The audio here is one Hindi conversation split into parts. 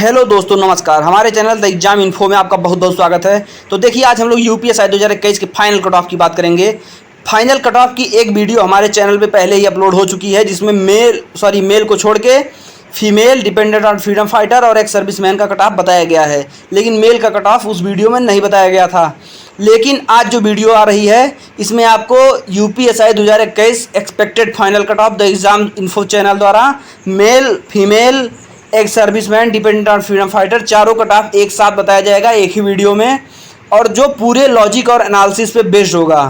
हेलो दोस्तों, नमस्कार। हमारे चैनल द एग्जाम इन्फो में आपका बहुत बहुत स्वागत है। तो देखिए, आज हम लोग यूपीएससी 2021 के फाइनल कट ऑफ की बात करेंगे। फाइनल कट ऑफ की एक वीडियो हमारे चैनल पे पहले ही अपलोड हो चुकी है, जिसमें मेल को छोड़ के female, dependent on freedom fighter और एक सर्विसमैन का कट ऑफ बताया गया है। लेकिन मेल का कट ऑफ उस वीडियो में नहीं बताया गया था। लेकिन आज जो वीडियो आ रही है, इसमें आपको UPSC 2021 expected final cut off the exam info channel द्वारा मेल, फीमेल, एक serviceman, dependent on freedom fighter, चारों कट ऑफ एक साथ बताया जाएगा एक ही वीडियो में, और जो पूरे लॉजिक और एनालिसिस पे बेस्ड होगा।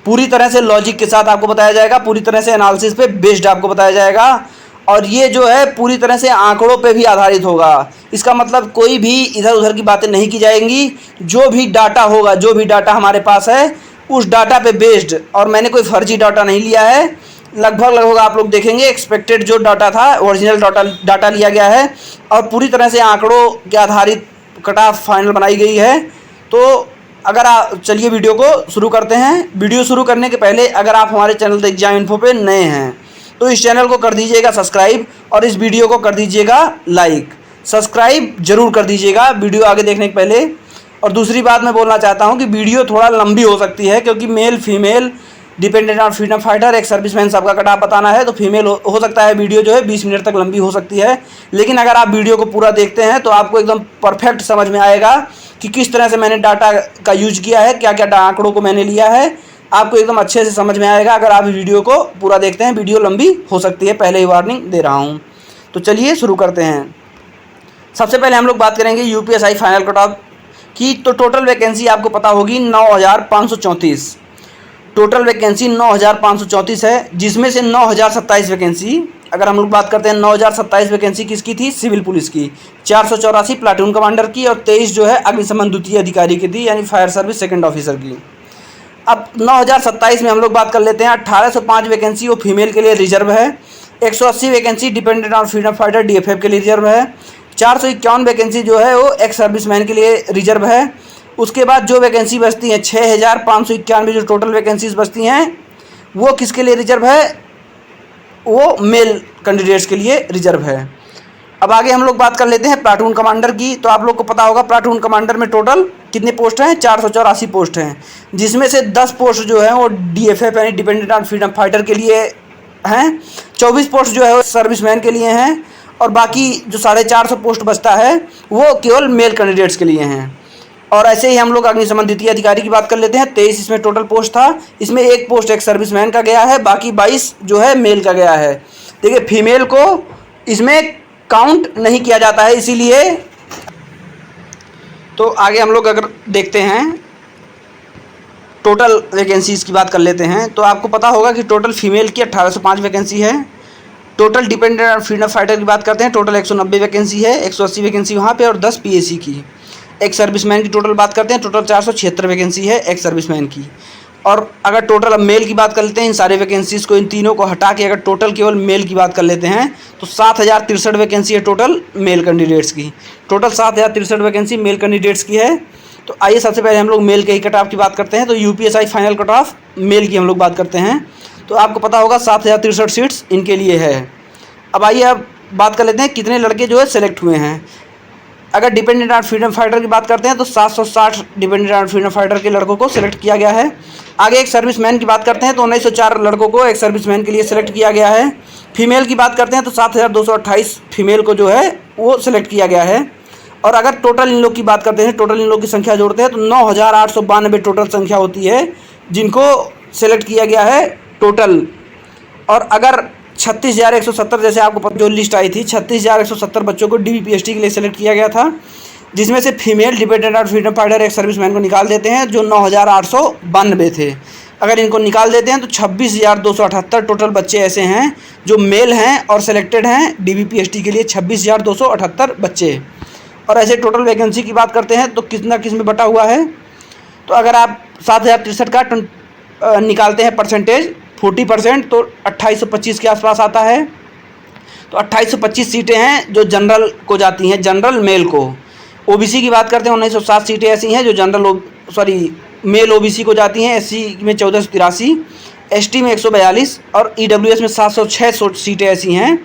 पूरी तरह से लॉजिक के साथ आपको बताया जाएगा, पूरी तरह से एनालिसिस पे बेस्ड आपको बताया जाएगा। और ये जो है पूरी तरह से आंकड़ों पे भी आधारित होगा। इसका मतलब कोई भी इधर उधर की बातें नहीं की जाएंगी। जो भी डाटा होगा, जो भी डाटा हमारे पास है, उस डाटा पे बेस्ड, और मैंने कोई फर्जी डाटा नहीं लिया है। लगभग आप लोग देखेंगे एक्सपेक्टेड जो डाटा था, ओरिजिनल डाटा लिया गया है, और पूरी तरह से आंकड़ों के आधारित कट ऑफ फाइनल बनाई गई है। तो अगर आप चलिए वीडियो को शुरू करते हैं। वीडियो शुरू करने के पहले अगर आप हमारे चैनल द एग्जाम इन्फो पे नए हैं तो इस चैनल को कर दीजिएगा सब्सक्राइब, और इस वीडियो को कर दीजिएगा लाइक। सब्सक्राइब जरूर कर दीजिएगा वीडियो आगे देखने के पहले। और दूसरी बात मैं बोलना चाहता हूँ कि वीडियो थोड़ा लंबी हो सकती है, क्योंकि male, female, dependent on freedom fighter, एक सर्विसमैन सबका कट ऑफ बताना है। तो फीमेल हो सकता है वीडियो जो है 20 मिनट तक लंबी हो सकती है। लेकिन अगर आप वीडियो को पूरा देखते हैं तो आपको एकदम परफेक्ट समझ में आएगा कि किस तरह से मैंने डाटा का यूज किया है, क्या क्या आंकड़ों को मैंने लिया है। आपको एकदम अच्छे से समझ में आएगा अगर आप वीडियो को पूरा देखते हैं। वीडियो लंबी हो सकती है, पहले ही वार्निंग दे रहा हूँ। तो चलिए शुरू करते हैं। सबसे पहले हम लोग बात करेंगे यूपीएससी फाइनल कट ऑफ की। तो टोटल वैकेंसी आपको पता होगी 9,534। टोटल वैकेंसी 9,534 है, जिसमें से 9,027 वैकेंसी, अगर हम लोग बात करते हैं 9,027 वैकेंसी किसकी थी? सिविल पुलिस की। 484 प्लाटून कमांडर की, और 23 जो है अग्निशमन द्वितीय अधिकारी की थी, यानी फायर सर्विस सेकंड ऑफिसर की। अब 9,027 में हम लोग बात कर लेते हैं। 1,805 वैकेंसी वो फीमेल के लिए रिजर्व है। 180 vacancy dependent on freedom fighter DFF के लिए रिजर्व है। 451 वैकेंसी जो है वो एक्स सर्विसमैन के लिए रिजर्व है। उसके बाद जो वैकेंसी बचती हैं 6,591 जो टोटल वैकेंसीज बचती हैं, वो किसके लिए रिजर्व है? वो मेल कैंडिडेट्स के लिए रिजर्व है। अब आगे हम लोग बात कर लेते हैं प्लाटून कमांडर की। तो आप लोग को पता होगा प्लाटून कमांडर में टोटल कितने पोस्ट हैं? 484 पोस्ट हैं, जिसमें से 10 पोस्ट जो हैं वो डीएफएफ यानी डिपेंडेंट ऑन फ्रीडम फाइटर के लिए हैं। 24 पोस्ट जो है वो सर्विसमैन के लिए हैं, और बाकी जो 450 पोस्ट बचता है वो केवल मेल कैंडिडेट्स के लिए हैं। और ऐसे ही हम लोग अग्निशमन द्वितीय अधिकारी की बात कर लेते हैं। 23 इसमें टोटल पोस्ट था। इसमें एक पोस्ट एक सर्विसमैन का गया है, बाकी 22 जो है मेल का गया है। देखिए, फीमेल को इसमें काउंट नहीं किया जाता है, इसीलिए। तो आगे हम लोग अगर देखते हैं टोटल वैकेंसीज़ की बात कर लेते हैं। तो आपको पता होगा कि टोटल फीमेल की 1,805 वैकेंसी है। Total dependent on freedom fighter की बात करते हैं, टोटल 190 वैकेंसी है। 180 वैकेंसी वहाँ पे, और 10 पीएसी की। एक सर्विसमैन की टोटल बात करते हैं, टोटल 476 वैकेंसी है एक सर्विसमैन की। और अगर टोटल अब मेल की बात कर लेते हैं, इन सारे वैकेंसीज़ को, इन तीनों को हटा के अगर टोटल केवल मेल की बात कर लेते हैं तो 7,063 वैकेंसी है टोटल मेल कैंडिडेट्स की। टोटल 7,063 वैकेंसी मेल कैंडिडेट्स की है। तो आइए सबसे पहले हम लोग मेल के ही कट ऑफ की बात करते हैं। तो UPSC final cut of male की हम लोग बात करते हैं। तो आपको पता होगा 7,063 सीट्स इनके लिए है। अब आइए अब बात कर लेते हैं कितने लड़के जो है सेलेक्ट हुए हैं। अगर डिपेंडेंट ऑन फ्रीडम फाइटर की बात करते हैं तो 760 डिपेंडेंट ऑन फ्रीडम फाइटर के लड़कों को सिलेक्ट किया गया है। आगे एक सर्विसमैन की बात करते हैं तो 1904 लड़कों को एक सर्विसमैन के लिए सिलेक्ट किया गया है। फीमेल की बात करते हैं तो 7,228 फीमेल को जो है वो सिलेक्ट किया गया है। और अगर टोटल इन लोग की बात करते हैं, टोटल इन लोग की संख्या जोड़ते हैं तो 9,892 टोटल संख्या होती है जिनको सिलेक्ट किया गया है टोटल। और अगर 36,170 जैसे आपको जो लिस्ट आई थी, 36,170 बच्चों को डीबीपीएसटी के लिए सेलेक्ट किया गया था, जिसमें से female dependent on freedom fighter एक सर्विसमैन को निकाल देते हैं जो 9,892 थे। अगर इनको निकाल देते हैं तो 26,278 टोटल बच्चे ऐसे हैं जो मेल हैं और सिलेक्टेड हैं डीबीपीएसटी के लिए, 26,278 बच्चे। और ऐसे टोटल वैकेंसी की बात करते हैं तो कितना किस में बटा हुआ है। तो अगर आप 7,063 का निकालते हैं परसेंटेज 40%, तो 2,825 के आसपास आता है। तो 2,825 सीटें हैं जो जनरल को जाती हैं, जनरल मेल को। ओबीसी की बात करते हैं 1907 सीटें ऐसी हैं जो जनरल मेल ओबीसी को जाती हैं। एससी में 1483, एसटी में 142, और ईडब्ल्यूएस में 706 सीटें ऐसी हैं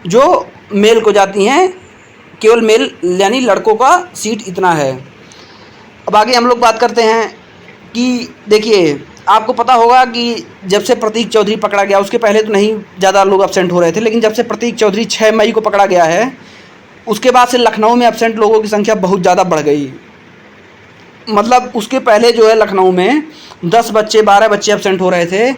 जो मेल को जाती हैं केवल मेल यानी लड़कों का सीट इतना है। अब आगे हम लोग बात करते हैं कि देखिए, आपको पता होगा कि जब से प्रतीक चौधरी पकड़ा गया, उसके पहले तो नहीं ज़्यादा लोग एब्सेंट हो रहे थे, लेकिन जब से प्रतीक चौधरी 6 मई को पकड़ा गया है, उसके बाद से लखनऊ में एब्सेंट लोगों की संख्या बहुत ज़्यादा बढ़ गई। मतलब उसके पहले जो है लखनऊ में 10 बच्चे 12 बच्चे एब्सेंट हो रहे थे।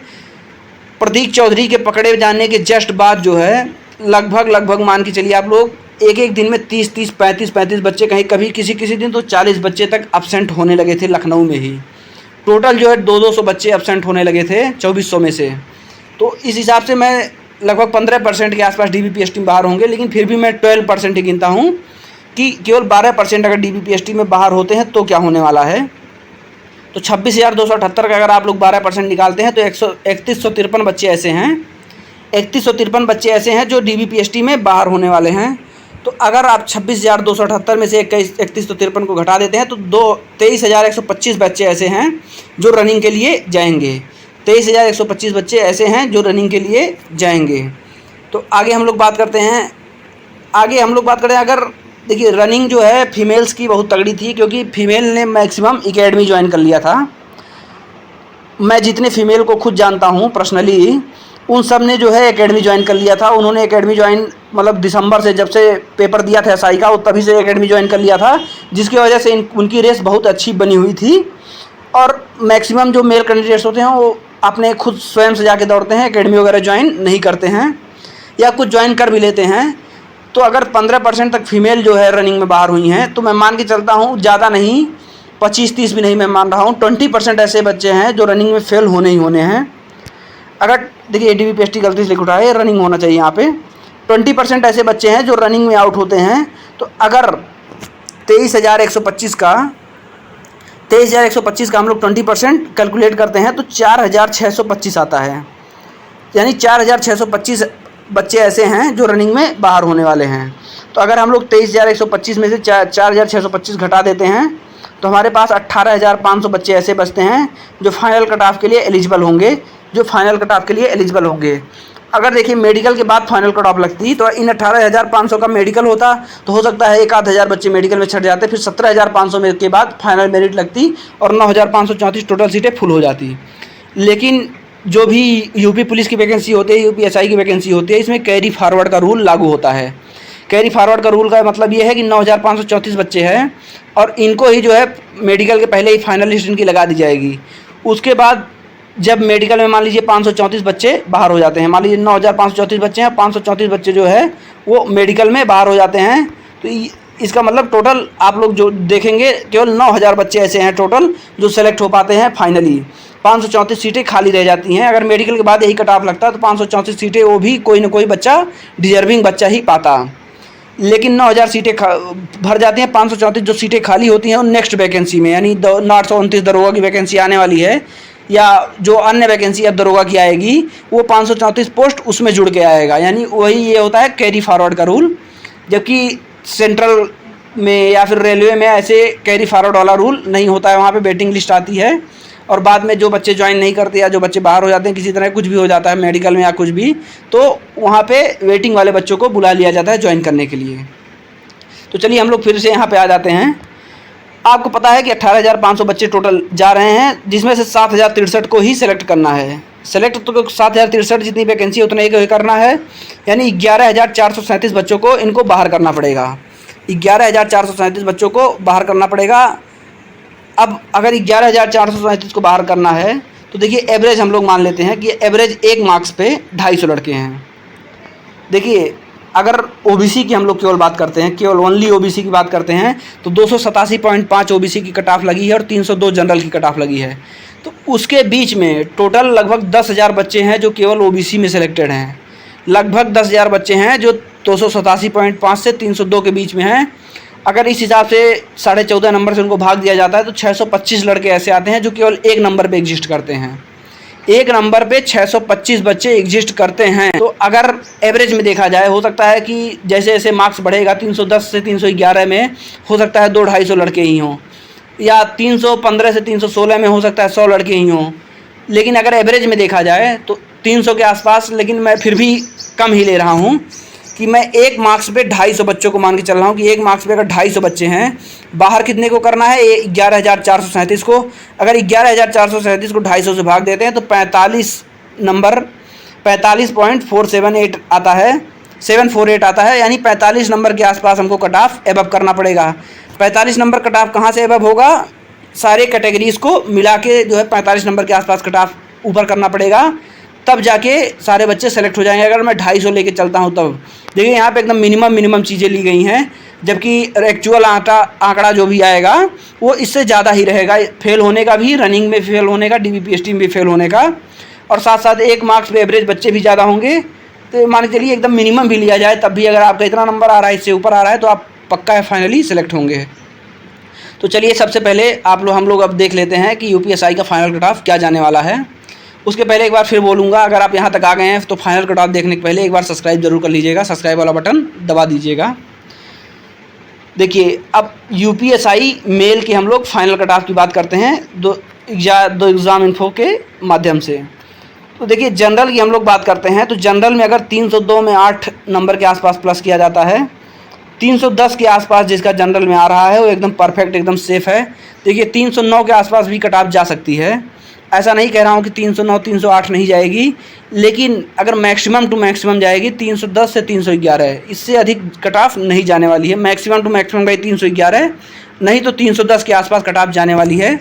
प्रतीक चौधरी के पकड़े जाने के जस्ट बाद जो है लगभग मान के चलिए आप लोग, एक दिन में 30 35 बच्चे, कहीं कभी किसी दिन तो 40 बच्चे तक एब्सेंट होने लगे थे लखनऊ में ही। टोटल जो है 200 बच्चे एब्सेंट होने लगे थे 2400 में से। तो इस हिसाब से मैं लगभग 15% के आसपास DBPST में बाहर होंगे, लेकिन फिर भी मैं 12% ही गिनता हूँ कि केवल 12% अगर DBPST में बाहर होते हैं तो क्या होने वाला है। तो 26,278 का अगर आप लोग 12% निकालते हैं तो 3153 बच्चे ऐसे हैं, 3153 बच्चे ऐसे हैं जो DBPST में बाहर होने वाले हैं। तो अगर आप 26,278 में से 3153 को घटा देते हैं तो 23,125 बच्चे ऐसे हैं जो रनिंग के लिए जाएंगे। 23,125 बच्चे ऐसे हैं जो रनिंग के लिए जाएंगे। तो आगे हम लोग बात करते हैं, अगर देखिए रनिंग जो है फीमेल्स की बहुत तगड़ी थी, क्योंकि फीमेल ने मैक्सिमम एकेडमी ज्वाइन कर लिया था। मैं जितने फीमेल को खुद जानता हूँ पर्सनली, उन सब ने जो है एकेडमी ज्वाइन कर लिया था। उन्होंने एकेडमी ज्वाइन मतलब दिसंबर से, जब से पेपर दिया था SI का, तभी से एकेडमी ज्वाइन कर लिया था, जिसकी वजह से उनकी रेस बहुत अच्छी बनी हुई थी। और मैक्सिमम जो मेल कैंडिडेट्स होते हैं वो अपने खुद स्वयं से जाके दौड़ते हैं, एकेडमी वगैरह ज्वाइन नहीं करते हैं, या कुछ ज्वाइन कर भी लेते हैं। तो अगर 15% तक फीमेल जो है रनिंग में बाहर हुई हैं, तो मैं मान के चलता हूँ, ज़्यादा नहीं 25-30 भी नहीं मैं मान रहा हूँ, 20% ऐसे बच्चे हैं जो रनिंग में फेल होने ही होने हैं। अगर देखिए DBPST गलती से लिख उठा है, रनिंग होना चाहिए यहाँ पे। 20% ऐसे बच्चे हैं जो रनिंग में आउट होते हैं। तो अगर 23,125 का हम लोग 20% कैलकुलेट करते हैं तो 4,625 आता है। यानी 4,625 बच्चे ऐसे हैं जो रनिंग में बाहर होने वाले हैं। तो अगर हम लोग 23,125 में से 4,625 घटा देते हैं तो हमारे पास 18,500 बच्चे ऐसे बचते हैं जो फाइनल कट ऑफ के लिए एलिजिबल होंगे, अगर देखिए मेडिकल के बाद फाइनल कट ऑफ लगती तो इन 18,500 का मेडिकल होता तो हो सकता है 1,000 बच्चे मेडिकल में छट जाते, फिर 17,500 में के बाद फाइनल मेरिट लगती और 9,534 टोटल सीटें फुल हो जाती। लेकिन जो भी यूपी पुलिस की वैकेंसी होती है, UP SI की वैकेंसी होती है, इसमें कैरी फॉरवर्ड का रूल लागू होता है। कैरी फॉरवर्ड का रूल का मतलब ये है कि 9,534 बच्चे हैं और इनको ही जो है मेडिकल के पहले ही फाइनल लिस्ट इनकी लगा दी जाएगी। उसके बाद जब मेडिकल में मान लीजिए 534 बच्चे बाहर हो जाते हैं, मान लीजिए 9,534 बच्चे हैं, 534 बच्चे जो है वो मेडिकल में बाहर हो जाते हैं, तो इसका मतलब टोटल आप लोग जो देखेंगे केवल 9,000 बच्चे ऐसे हैं टोटल जो सेलेक्ट हो पाते हैं फाइनली। 534 सीटें खाली रह जाती हैं। अगर मेडिकल के बाद यही कट ऑफ लगता तो 534 सीटें वो भी कोई ना कोई बच्चा, डिजर्विंग बच्चा ही पाता। लेकिन 9,000 सीटें भर जाती हैं। 534 जो सीटें खाली होती हैं वो नेक्स्ट वैकेंसी में, यानी 829 दरोगा की वैकेंसी आने वाली है, या जो अन्य वैकेंसी अब दरोगा की आएगी वो 534 पोस्ट उसमें जुड़ के आएगा। यानी वही ये होता है कैरी फॉरवर्ड का रूल। जबकि सेंट्रल में या फिर रेलवे में ऐसे कैरी फॉरवर्ड वाला रूल नहीं होता है। वहाँ पे वेटिंग लिस्ट आती है और बाद में जो बच्चे ज्वाइन नहीं करते या जो बच्चे बाहर हो जाते हैं, किसी तरह कुछ भी हो जाता है मेडिकल में या कुछ भी, तो वहाँ पे वेटिंग वाले बच्चों को बुला लिया जाता है ज्वाइन करने के लिए। तो चलिए हम लोग फिर से यहाँ पे आ जाते हैं। आपको पता है कि 18,500 बच्चे टोटल जा रहे हैं, जिसमें से 7,063 को ही सेलेक्ट करना है। सेलेक्ट तो 7,063 जितनी वैकेंसी है उतना ही करना है, यानी 11,437 बच्चों को इनको बाहर करना पड़ेगा। 11,437 बच्चों को बाहर करना पड़ेगा। अब अगर 11,437 को बाहर करना है तो देखिए एवरेज हम लोग मान लेते हैं कि एवरेज एक मार्क्स पे 250 लड़के हैं। देखिए अगर OBC की हम लोग केवल बात करते हैं, केवल ओनली OBC की बात करते हैं, तो 287.5 OBC की कट ऑफ लगी है और 302 जनरल की कट ऑफ लगी है। तो उसके बीच में टोटल लगभग 10,000 बच्चे हैं जो केवल OBC में सेलेक्टेड हैं। लगभग 10,000 बच्चे हैं जो 287.5 से 302 के बीच में हैं। अगर इस हिसाब से 14.5 नंबर से उनको भाग दिया जाता है तो 625 लड़के ऐसे आते हैं जो केवल एक नंबर पे एग्जिस्ट करते हैं। एक नंबर पे 625 बच्चे एग्जिस्ट करते हैं। तो अगर एवरेज में देखा जाए, हो सकता है कि जैसे जैसे मार्क्स बढ़ेगा 310 से 311 में हो सकता है 200-250 लड़के ही हों, या 315 से 316 में हो सकता है 100 लड़के ही हों। लेकिन अगर एवरेज में देखा जाए तो 300 के आसपास, लेकिन मैं फिर भी कम ही ले रहा हूँ। कि मैं एक मार्क्स पे 250 बच्चों को मान के चल रहा हूँ कि एक मार्क्स पे अगर 250 बच्चे हैं, बाहर कितने को करना है, 11,437 को। अगर 11,437 को 250 से भाग देते हैं तो 45 नंबर 45.478 आता है, 748 आता है, यानी 45 नंबर के आसपास हमको कट ऑफ एबव करना पड़ेगा। 45 नंबर कट ऑफ कहाँ से एबव होगा, सारे कैटेगरीज़ को मिला के जो है 45 नंबर के आसपास कट ऑफ ऊपर करना पड़ेगा, तब जाके सारे बच्चे सेलेक्ट हो जाएंगे। अगर मैं 250 लेके चलता हूँ तब देखिए यहाँ पे एकदम मिनिमम चीज़ें ली गई हैं, जबकि एक्चुअल आंकड़ा जो भी आएगा वो इससे ज़्यादा ही रहेगा, फेल होने का भी, रनिंग में फेल होने का, DBPST में भी फेल होने का, और साथ साथ एक मार्क्स पे एवरेज बच्चे भी ज़्यादा होंगे। तो मान के चलिए एकदम मिनिमम भी लिया जाए तब भी अगर आपका इतना नंबर आ रहा है, इससे ऊपर आ रहा है, तो आप पक्का है फाइनली सेलेक्ट होंगे। तो चलिए सबसे पहले हम लोग अब देख लेते हैं कि UPSI का फाइनल कट ऑफ क्या जाने वाला है। उसके पहले एक बार फिर बोलूँगा, अगर आप यहाँ तक आ गए हैं तो फाइनल कट ऑफ देखने के पहले एक बार सब्सक्राइब जरूर कर लीजिएगा, सब्सक्राइब वाला बटन दबा दीजिएगा। देखिए अब UPSI मेल के हम लोग फाइनल कट ऑफ की बात करते हैं दो एग्ज़ाम इन्फो के माध्यम से। तो देखिए जनरल की हम लोग बात करते हैं, तो जनरल में अगर 302 में 8 नंबर के आसपास प्लस किया जाता है, 310 के आसपास जिसका जनरल में आ रहा है वो एकदम परफेक्ट, एकदम सेफ़ है। देखिए 309 के आसपास भी कट ऑफ जा सकती है, ऐसा नहीं कह रहा हूँ कि 309 308 नहीं जाएगी, लेकिन अगर मैक्सिमम टू मैक्सिमम जाएगी 310 से 311, इससे अधिक कट ऑफ नहीं जाने वाली है। मैक्सिमम टू मैक्सिमम गई 311, नहीं तो 310 के आसपास कट ऑफ जाने वाली है।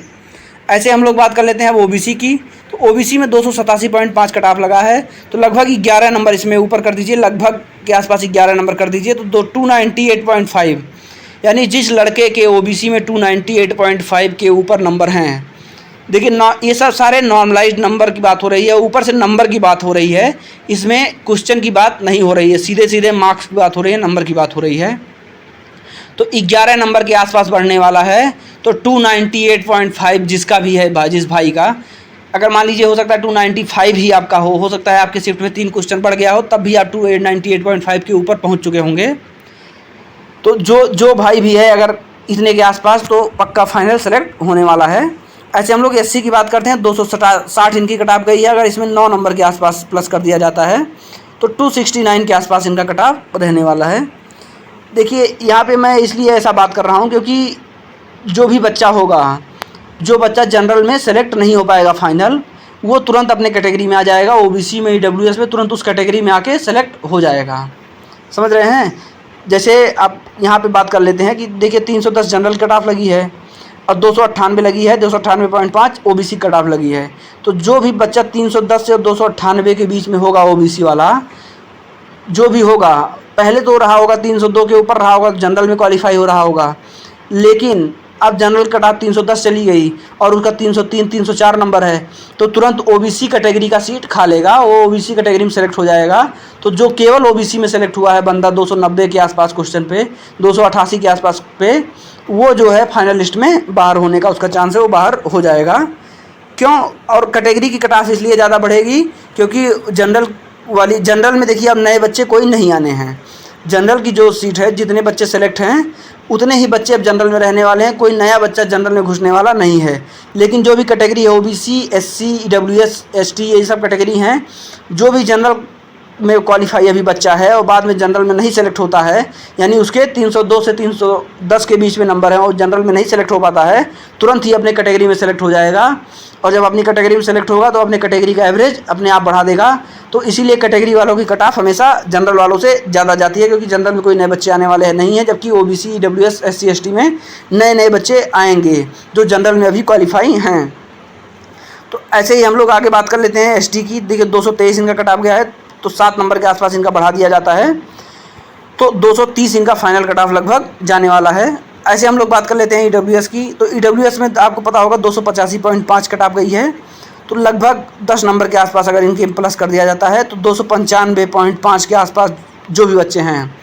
ऐसे हम लोग बात कर लेते हैं अब OBC की, तो OBC में 287.5 कट ऑफ लगा है, तो लगभग 11 नंबर इसमें ऊपर कर दीजिए, लगभग के आसपास 11 नंबर कर दीजिए, तो 298.5, यानी जिस लड़के के OBC में 298.5 के ऊपर नंबर हैं, देखिए ये सब सारे नॉर्मलाइज्ड नंबर की बात हो रही है, ऊपर से नंबर की बात हो रही है, इसमें क्वेश्चन की बात नहीं हो रही है, सीधे मार्क्स की बात हो रही है, नंबर की बात हो रही है। तो 11 नंबर के आसपास बढ़ने वाला है, तो 298.5 जिसका भी है, जिस भाई का, अगर मान लीजिए हो सकता है 295 ही आपका हो सकता है आपके शिफ्ट में 3 क्वेश्चन पड़ गया हो, तब भी आप 298.5 के ऊपर पहुंच चुके होंगे। तो जो भाई भी है अगर इतने के आसपास, तो पक्का फाइनल सेलेक्ट होने वाला है। ऐसे हम लोग SC की बात करते हैं, 260 इनकी कट ऑफ गई है, अगर इसमें 9 नंबर के आसपास प्लस कर दिया जाता है तो 269 के आसपास इनका कट ऑफ रहने वाला है। देखिए यहाँ पे मैं इसलिए ऐसा बात कर रहा हूँ क्योंकि जो भी बच्चा होगा, जो बच्चा जनरल में सेलेक्ट नहीं हो पाएगा फाइनल, वो तुरंत अपने कैटेगरी में आ जाएगा, OBC में EWS में तुरंत उस कैटेगरी में आके सेलेक्ट हो जाएगा। समझ रहे हैं? जैसे आप यहाँ पे बात कर लेते हैं कि देखिए 310 जनरल कट ऑफ लगी है और 298 लगी है, 298.5 OBC कट ऑफ लगी है। तो जो भी बच्चा 310 से और 298 के बीच में होगा, OBC वाला जो भी होगा, पहले तो रहा होगा 302 के ऊपर रहा होगा, जनरल में क्वालिफाई हो रहा होगा, लेकिन अब जनरल कट ऑफ 310 चली गई और उसका 303 304 नंबर है, तो तुरंत OBC कैटेगरी का सीट खा लेगा, वो OBC कैटेगरी में सेलेक्ट हो जाएगा। तो जो केवल OBC में सेलेक्ट हुआ है बंदा 290 के आसपास क्वेश्चन पे, 288 के आसपास पे, वो जो है फाइनल लिस्ट में बाहर होने का उसका चांस है, वो बाहर हो जाएगा। क्यों? और कैटेगरी की कट ऑफ इसलिए ज़्यादा बढ़ेगी क्योंकि जनरल में देखिए अब नए बच्चे कोई नहीं आने हैं। जनरल की जो सीट है, जितने बच्चे सेलेक्ट हैं उतने ही बच्चे अब जनरल में रहने वाले हैं, कोई नया बच्चा जनरल में घुसने वाला नहीं है। लेकिन जो भी कैटेगरी है, OBC SC EWS ST, ये सब कैटेगरी हैं, जो भी जनरल में क्वालिफाई अभी बच्चा है और बाद में जनरल में नहीं सेलेक्ट होता है, यानी उसके 302 से 310 के बीच में नंबर है और जनरल में नहीं सेलेक्ट हो पाता है, तुरंत ही अपने कैटेगरी में सेलेक्ट हो जाएगा। और जब अपनी कैटेगरी में सेलेक्ट होगा तो अपने कैटेगरी का एवरेज अपने आप बढ़ा देगा। तो इसीलिए कैटेगरी वालों की कट ऑफ हमेशा जनरल वालों से ज़्यादा जाती है, क्योंकि जनरल में कोई नए बच्चे आने वाले नहीं हैं, जबकि OBC EWS SC ST में नए बच्चे आएंगे जो जनरल में अभी क्वालिफाई हैं। तो ऐसे ही हम लोग आगे बात कर लेते हैं ST की। देखिए 223 इनका कट ऑफ गया है, तो 7 नंबर के आसपास इनका बढ़ा दिया जाता है, तो 230 इनका फाइनल कट ऑफ लगभग जाने वाला है। ऐसे हम लोग बात कर लेते हैं EWS की। तो EWS में आपको पता होगा 285.5 कट ऑफ गई है, तो लगभग 10 नंबर के आसपास अगर इनके प्लस कर दिया जाता है तो 295.5 के आसपास जो भी बच्चे हैं,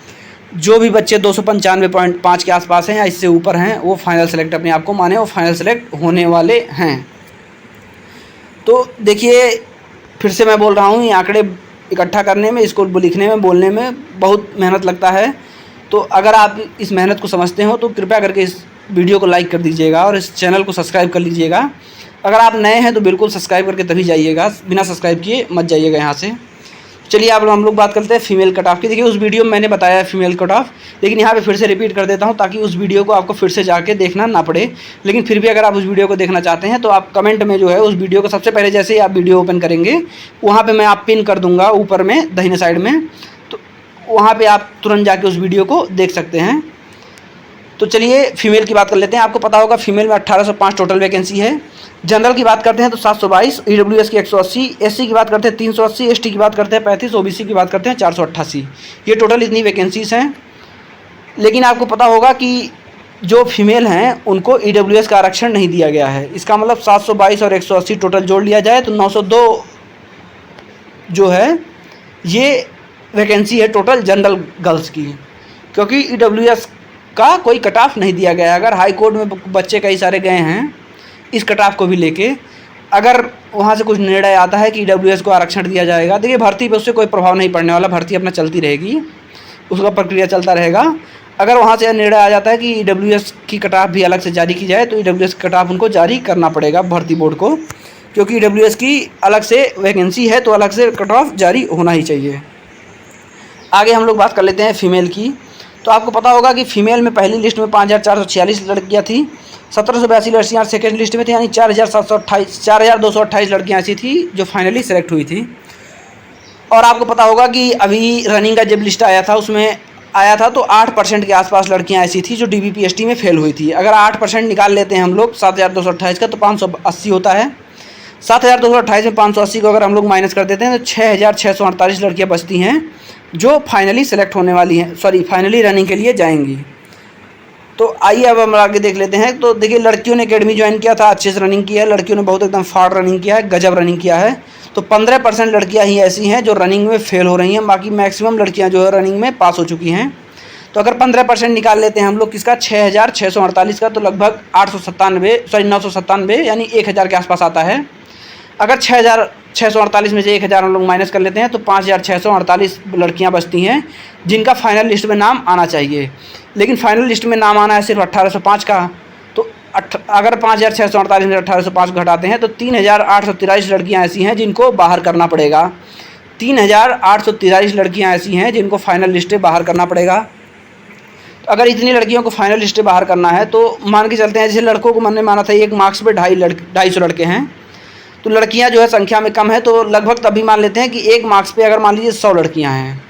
जो भी बच्चे 295.5 के आसपास हैं या इससे ऊपर हैं, वो फाइनल सेलेक्ट अपने आप को माने, वो फाइनल सेलेक्ट होने वाले हैं। तो देखिए फिर से मैं बोल रहा हूँ, ये आंकड़े इकट्ठा करने में, इसको लिखने में, बोलने में बहुत मेहनत लगता है। तो अगर आप इस मेहनत को समझते हो तो कृपया करके इस वीडियो को लाइक कर दीजिएगा और इस चैनल को सब्सक्राइब कर लीजिएगा। अगर आप नए हैं तो बिल्कुल सब्सक्राइब करके तभी जाइएगा, बिना सब्सक्राइब किए मत जाइएगा यहाँ से। चलिए अब हम लोग बात करते हैं फीमेल कट ऑफ की। देखिए उस वीडियो में मैंने बताया फीमेल कट ऑफ, लेकिन यहाँ पे फिर से रिपीट कर देता हूँ ताकि उस वीडियो को आपको फिर से जाके देखना ना पड़े। लेकिन फिर भी अगर आप उस वीडियो को देखना चाहते हैं तो आप कमेंट में जो है उस वीडियो को सबसे पहले जैसे ही आप वीडियो ओपन करेंगे वहाँ पर मैं आप पिन कर दूँगा ऊपर में दाहिने साइड में, तो वहाँ पर आप तुरंत जाके उस वीडियो को देख सकते हैं। तो चलिए फीमेल की बात कर लेते हैं। आपको पता होगा फीमेल में 1805 टोटल वैकेंसी है। जनरल की बात करते हैं तो 722, ईडब्ल्यूएस की 180, एससी की बात करते हैं 380, एसटी की बात करते हैं 35, ओबीसी की बात करते हैं 488। ये टोटल इतनी वैकेंसीज हैं। लेकिन आपको पता होगा कि जो फीमेल हैं उनको ईडब्ल्यूएस का आरक्षण नहीं दिया गया है। इसका मतलब 722 और 180 टोटल जोड़ लिया जाए तो 902 जो है ये वैकेंसी है टोटल जनरल गर्ल्स की, क्योंकि ईडब्ल्यूएस का कोई कट ऑफ नहीं दिया गया है। अगर हाई कोर्ट में बच्चे कई सारे गए हैं इस कट ऑफ को भी लेके, अगर वहाँ से कुछ निर्णय आता है कि ईडब्ल्यूएस को आरक्षण दिया जाएगा, देखिए भर्ती पे उससे कोई प्रभाव नहीं पड़ने वाला, भर्ती अपना चलती रहेगी, उसका प्रक्रिया चलता रहेगा। अगर वहाँ से निर्णय आ जाता है कि ईडब्ल्यूएस की कट ऑफ भी अलग से जारी की जाए तो ईडब्ल्यूएस कट ऑफ उनको जारी करना पड़ेगा भर्ती बोर्ड को, क्योंकि ईडब्ल्यूएस की अलग से वैकेंसी है तो अलग से कट ऑफ जारी होना ही चाहिए। आगे हम लोग बात कर लेते हैं फीमेल की। तो आपको पता होगा कि फीमेल में पहली लिस्ट में 5446 लड़कियां थी, 1782 लड़कियां सेकेंड लिस्ट में थी, यानी 4228 लड़कियां ऐसी थी जो फाइनली सेलेक्ट हुई थी। और आपको पता होगा कि अभी रनिंग का जब लिस्ट आया था उसमें आया था तो 8% के आसपास लड़कियां ऐसी थी जो DBPST में फेल हुई थी। अगर 8% निकाल लेते हैं हम लोग 7228 का तो 580 होता है। 7228 में 580 को अगर हम लोग माइनस कर देते हैं तो 6648 लड़कियां बचती हैं जो फाइनली सेलेक्ट होने वाली हैं, फाइनली रनिंग के लिए जाएंगी। तो आइए अब हम आगे देख लेते हैं। तो देखिए लड़कियों ने एकेडमी ज्वाइन किया था, अच्छे से रनिंग किया है, लड़कियों ने बहुत एकदम फाड़ रनिंग किया है, गजब रनिंग किया है। तो 15% लड़कियां ही ऐसी हैं जो रनिंग में फेल हो रही हैं, बाकी मैक्सिमम लड़कियां जो है रनिंग में पास हो चुकी हैं। तो अगर 15% निकाल लेते हैं हम लोग किसका 6648 का, तो लगभग 997 यानी 1000 के आसपास आता है। अगर 6648 में से 1000 हम लोग माइनस कर लेते हैं तो 5648 लड़कियां बचती हैं जिनका फाइनल लिस्ट में नाम आना चाहिए। लेकिन फाइनल लिस्ट में नाम आना है सिर्फ 1805 का, तो अगर 5648 में 1805 घटाते हैं तो 3843 लड़कियां ऐसी हैं जिनको बाहर करना पड़ेगा। 3843 लड़कियां ऐसी हैं जिनको फाइनल लिस्ट से बाहर करना पड़ेगा। तो अगर इतनी लड़कियों को फाइनल लिस्ट से बाहर करना है तो मान के चलते हैं जैसे लड़कों को मैंने माना था एक मार्क्स पे 250 लड़के हैं, तो लड़कियां जो है संख्या में कम है, तो लगभग तभी मान लेते हैं कि एक मार्क्स पे अगर मान लीजिए 100 लड़कियां हैं,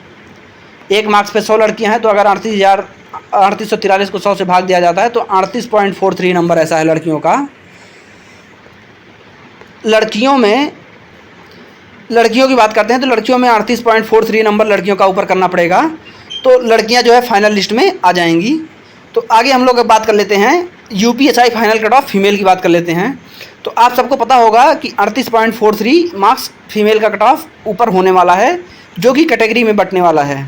एक मार्क्स पे 100 लड़कियां हैं, तो अगर 3843 को 100 से भाग दिया जाता है तो 38.43 नंबर ऐसा है लड़कियों का। लड़कियों की बात करते हैं तो लड़कियों में 38.43 नंबर लड़कियों का ऊपर करना पड़ेगा, तो लड़कियां जो है फाइनल लिस्ट में आ जाएंगी। तो आगे हम लोग बात कर लेते हैं UPSI final cut off female की बात कर लेते हैं। तो आप सबको पता होगा कि 38.43 मार्क्स फीमेल का कट ऑफ ऊपर होने वाला है जो कि कैटेगरी में बंटने वाला है।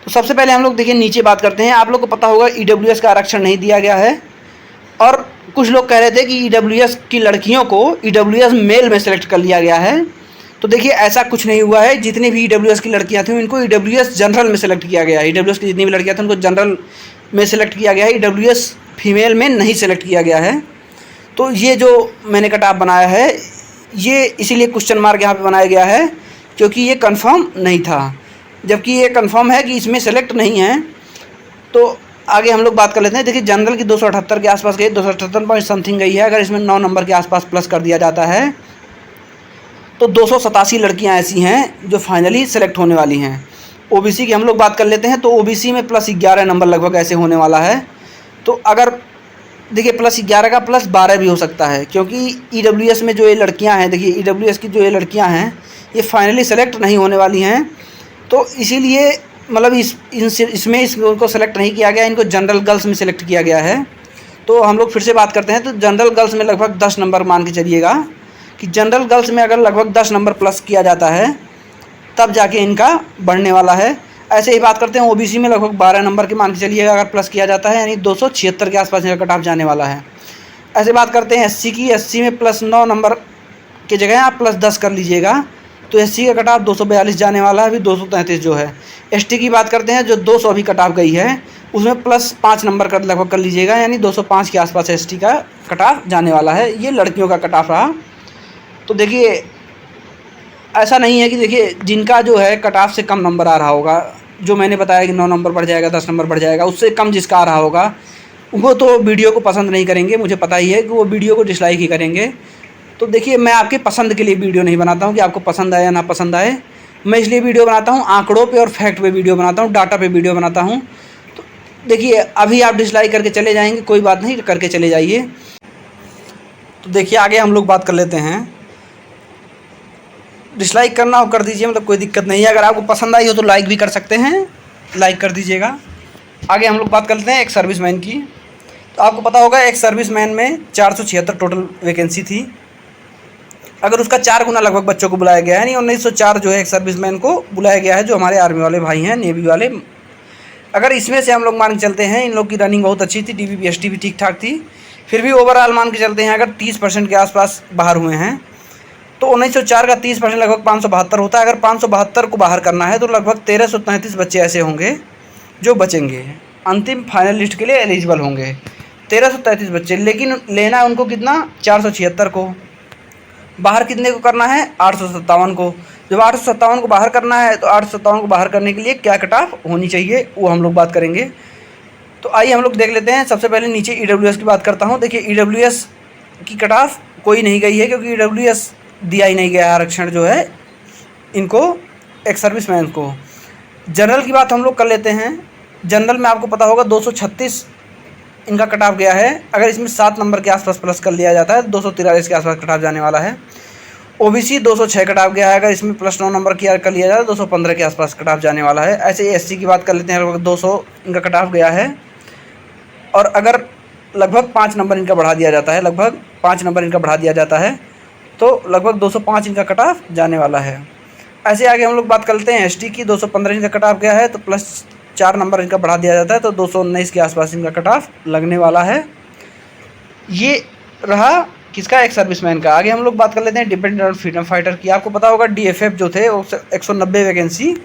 तो सबसे पहले हम लोग देखिए नीचे बात करते हैं। आप लोग को पता होगा ईडब्ल्यूएस का आरक्षण नहीं दिया गया है, और कुछ लोग कह रहे थे कि ईडब्ल्यूएस की लड़कियों को ईडब्ल्यूएस मेल में सेलेक्ट कर लिया गया है। तो देखिए ऐसा कुछ नहीं हुआ है। जितनी भी ईडब्ल्यूएस की लड़कियां थीं उनको ईडब्ल्यूएस जनरल में सेलेक्ट किया गया है। ईडब्ल्यूएस की जितनी भी लड़कियां थीं उनको जनरल में सेलेक्ट किया गया है, ईडब्ल्यूएस फीमेल में नहीं सेलेक्ट किया गया है। तो ये जो मैंने कट ऑफ बनाया है ये इसीलिए क्वेश्चन मार्क यहाँ पे बनाया गया है क्योंकि ये कंफर्म नहीं था, जबकि ये कंफर्म है कि इसमें सेलेक्ट नहीं है। तो आगे हम लोग बात कर लेते हैं। देखिए जनरल की 278 के आसपास गई, 278 पॉइंट समथिंग गई है। अगर इसमें 9 नंबर के आसपास प्लस कर दिया जाता है तो 287 लड़कियां ऐसी हैं जो फाइनली सेलेक्ट होने वाली हैं। ओबीसी की हम लोग बात कर लेते हैं तो ओबीसी में प्लस 11 नंबर लगभग ऐसे होने वाला है। तो अगर देखिए प्लस 11 का प्लस 12 भी हो सकता है, क्योंकि ईडब्ल्यूएस में जो ये लड़कियां हैं, देखिए ईडब्ल्यूएस की जो ये लड़कियां हैं ये फाइनली सेलेक्ट नहीं होने वाली हैं। तो इसीलिए मतलब इसमें इनको सेलेक्ट नहीं किया गया, इनको जनरल गर्ल्स में सेलेक्ट किया गया है। तो हम लोग फिर से बात करते हैं। तो जनरल गर्ल्स में लगभग 10 नंबर मान के चलिएगा कि जनरल गर्ल्स में अगर लगभग 10 नंबर प्लस किया जाता है तब जाके इनका बढ़ने वाला है। ऐसे ही बात करते हैं ओबीसी में लगभग 12 नंबर के मान के चलिएगा अगर प्लस किया जाता है, यानी 276 के आसपास इनका कट ऑफ जाने वाला है। ऐसे बात करते हैं एससी की। एससी में प्लस 9 नंबर की जगह आप प्लस 10 कर लीजिएगा तो एससी का कट ऑफ 242 जाने वाला है, अभी 233 जो है। एसटी की बात करते हैं जो 200 अभी कट ऑफ गई है उसमें प्लस 5 नंबर कर लगभग कर लीजिएगा, यानी 205 के आसपास एसटी का कट ऑफ जाने वाला है। ये लड़कियों का कट ऑफ रहा। तो देखिए ऐसा नहीं है कि देखिए जिनका जो है कट ऑफ से कम नंबर आ रहा होगा, जो मैंने बताया कि 9 नंबर बढ़ जाएगा, 10 नंबर बढ़ जाएगा, उससे कम जिसका आ रहा होगा वो तो वीडियो को पसंद नहीं करेंगे। मुझे पता ही है कि वो वीडियो को डिसलाइक ही करेंगे। तो देखिए मैं आपके पसंद के लिए वीडियो नहीं बनाता हूँ कि आपको पसंद आए या ना पसंद आए। मैं इसलिए वीडियो बनाता हूँ आंकड़ों पे और फैक्ट पे वीडियो बनाता हूँ, डाटा पे वीडियो बनाता हूँ। तो देखिए अभी आप डिसलाइक करके चले जाएंगे, कोई बात नहीं, करके चले जाइए। तो देखिए आगे हम लोग बात कर लेते हैं। डिसलाइक करना हो कर दीजिए, मतलब कोई दिक्कत नहीं है। अगर आपको पसंद आई हो तो लाइक भी कर सकते हैं, लाइक कर दीजिएगा। आगे हम लोग बात कर लेते हैं एक सर्विसमैन की। तो आपको पता होगा एक सर्विसमैन में 476 टोटल वैकेंसी थी। अगर उसका 4 गुना लगभग बच्चों को बुलाया गया है, यानी 1904 जो है एक सर्विसमैन को बुलाया गया है, जो हमारे आर्मी वाले भाई हैं, नेवी वाले। अगर इसमें से हम लोग मान के चलते हैं, इन लोग की रनिंग बहुत अच्छी थी, DVPST भी ठीक ठाक थी, फिर भी ओवरऑल मान के चलते हैं अगर 30% के आसपास बाहर हुए हैं तो 1904 का 30% लगभग 572 होता है। अगर 572 को बाहर करना है तो लगभग 1333 बच्चे ऐसे होंगे जो बचेंगे, अंतिम फाइनल लिस्ट के लिए एलिजिबल होंगे। 1333 बच्चे, लेकिन लेना है उनको कितना, 476 को। बाहर कितने को करना है, 857 को। जब 857 को बाहर करना है तो 857 को बाहर करने के लिए क्या कट ऑफ होनी चाहिए वो हम लोग बात करेंगे। तो आइए हम लोग देख लेते हैं। सबसे पहले नीचे EWS की बात करता हूँ। देखिए EWS की कट ऑफ कोई नहीं गई है, क्योंकि EWS दिया ही नहीं गया आरक्षण जो है इनको, एक सर्विसमैन को। जनरल की बात हम लोग कर लेते हैं। जनरल में आपको पता होगा 236 इनका कट ऑफ गया है। अगर इसमें 7 नंबर के आसपास प्लस कर लिया जाता है 243 के आसपास कट ऑफ जाने वाला है। OBC 206 कट ऑफ गया है, अगर इसमें प्लस 9 नंबर किया कर लिया जाए तो 215 के आसपास कट ऑफ जाने वाला है। ऐसे ही SC की बात कर लेते हैं, लगभग 200 इनका कट ऑफ गया है। और अगर लगभग 5 नंबर इनका बढ़ा दिया जाता है, लगभग 5 नंबर इनका बढ़ा दिया जाता है तो लगभग 205 इनका कट ऑफ जाने वाला है। ऐसे आगे हम लोग बात करते हैं ST की। 215 इनका कट ऑफ गया है, तो प्लस 4 नंबर इनका बढ़ा दिया जाता है तो 219 के आसपास इनका कट ऑफ लगने वाला है। ये रहा किसका, एक सर्विसमैन का। आगे हम लोग बात कर लेते हैं डिपेंडेंट ऑन फ्रीडम फाइटर की। आपको पता होगा DFF जो थे वो 190 vacancy,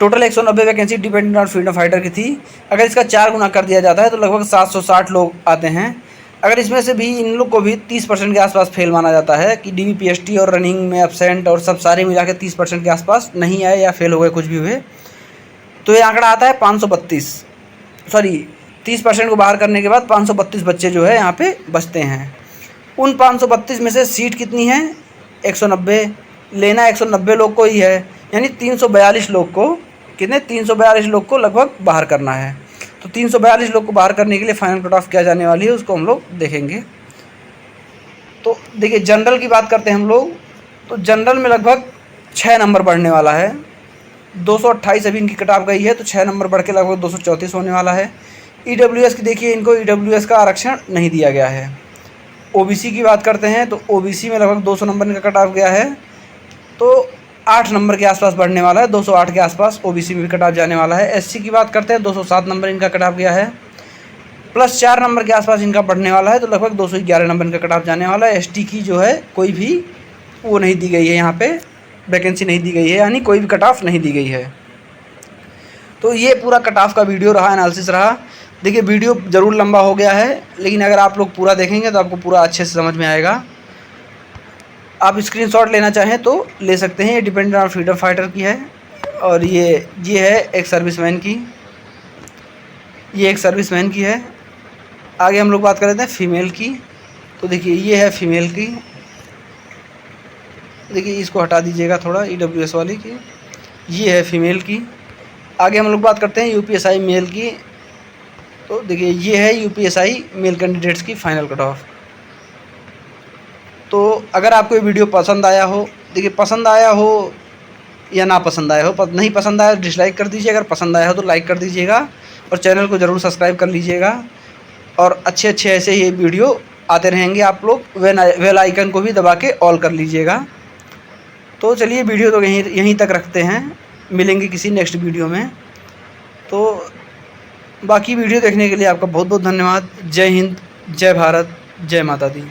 total 190 vacancy dependent on freedom fighter की थी। अगर इसका 4 गुना कर दिया जाता है तो लगभग 760 लोग आते हैं। अगर इसमें से भी इन लोग को भी 30% के आसपास फेल माना जाता है कि DVPST और रनिंग में एब्सेंट और सब सारे मिला के 30% के आसपास नहीं आए या फेल हो गए, कुछ भी हुए, तो ये आंकड़ा आता है 532। सॉरी, 30% को बाहर करने के बाद 532 बच्चे जो है यहाँ पे बचते हैं। उन 532 में से सीट कितनी है, 190। लेना 190 लोग को ही है, यानी 342 लोग को, कितने, 342 लोग को लगभग बाहर करना है। तो 342 लोग को बाहर करने के लिए फाइनल कट ऑफ क्या जाने वाली है उसको हम लोग देखेंगे। तो देखिए जनरल की बात करते हैं हम लोग। तो जनरल में लगभग 6 नंबर बढ़ने वाला है। 228 अभी इनकी कट ऑफ गई है, तो 6 नंबर बढ़ के लगभग 234 होने वाला है। EWS की देखिए, इनको EWS का आरक्षण नहीं दिया गया है। OBC की बात करते हैं तो OBC में लगभग 200 नंबर इनका कट ऑफ गया है, तो 8 नंबर के आसपास बढ़ने वाला है, 208 के आसपास OBC में भी कट ऑफ जाने वाला है। SC की बात करते हैं 207 नंबर इनका कट ऑफ गया है, प्लस 4 नंबर के आसपास इनका बढ़ने वाला है, तो लगभग 211 नंबर इनका कट ऑफ जाने वाला है। ST की जो है कोई भी वो नहीं दी गई है, यहाँ पे वैकेंसी नहीं दी गई है, यानी कोई भी कट ऑफ नहीं दी गई है। तो ये पूरा कट ऑफ का वीडियो रहा, एनालिसिस रहा। देखिए वीडियो ज़रूर लंबा हो गया है, लेकिन अगर आप लोग पूरा देखेंगे तो आपको पूरा अच्छे से समझ में आएगा। आप स्क्रीनशॉट लेना चाहें तो ले सकते हैं। ये डिपेंडेंट ऑन फ्रीडम फाइटर की है, और ये है एक सर्विसमैन की, ये एक सर्विसमैन की है। आगे हम लोग बात कर लेते हैं फीमेल की। तो देखिए ये है फीमेल की, देखिए इसको हटा दीजिएगा थोड़ा, EWS वाली की, ये है फीमेल की। आगे हम लोग बात करते हैं UPSI मेल की। तो देखिए ये है UPSI मेल कैंडिडेट्स की फाइनल कट ऑफ। तो अगर आपको ये वीडियो पसंद आया हो, देखिए पसंद आया हो या ना पसंद आया हो, नहीं पसंद आया डिसलाइक कर दीजिए, अगर पसंद आया हो तो लाइक कर दीजिएगा, और चैनल को ज़रूर सब्सक्राइब कर लीजिएगा। और अच्छे ऐसे ही वीडियो आते रहेंगे, आप लोग बेल आइकन को भी दबा के ऑल कर लीजिएगा। तो चलिए वीडियो तो यहीं तक रखते हैं, मिलेंगे किसी नेक्स्ट वीडियो में। तो बाकी वीडियो देखने के लिए आपका बहुत बहुत धन्यवाद। जय हिंद, जय भारत, जय माता दी।